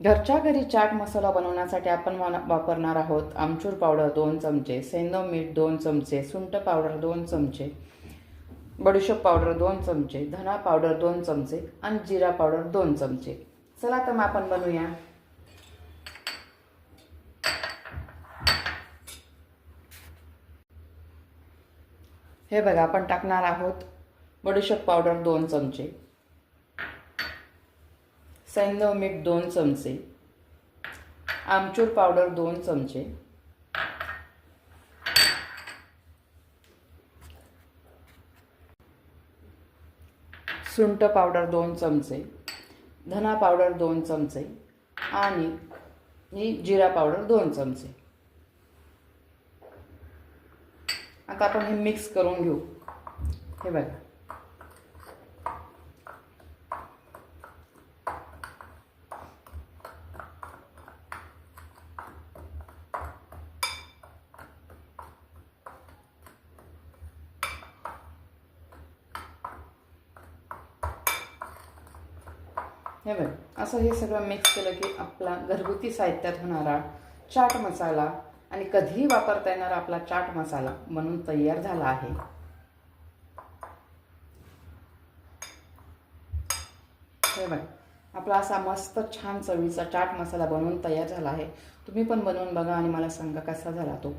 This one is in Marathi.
घरच्या घरी चाट मसाला बनवण्यासाठी आपण वापरणार आहोत आमचूर पावडर 2 चमचे, सेंधव मीठ 2 चमचे, सुंठ पावडर 2 चमचे, बडीशेप पावडर 2 चमचे, धना पावडर 2 चमचे आणि जिरा पावडर 2 चमचे. चला तर मग आपण बनवूया. हे बघा, आपण टाकणार आहोत बडीशेप पावडर 2 चमचे, सेंधव मीठ 2 चमचे, आमचूर पावडर 2 चमचे, सुंठ पावडर 2 चमचे, धना पावडर 2 चमचे आणि जिरा पावडर 2 चमचे. आता आपण हे मिक्स करून घेऊ. हे बघा, हे बघ, असं हे सगळं मिक्स केलं की आपला घरगुती साहित्यात होणारा चाट मसाला आणि कधीही वापरता येणारा आपला चाट मसाला बनून तयार झाला आहे. हे बघ, आपला असा मस्त छान चवीचा चाट मसाला बनवून तयार झाला आहे. तुम्ही पण बनवून बघा आणि मला सांगा कसा झाला तो.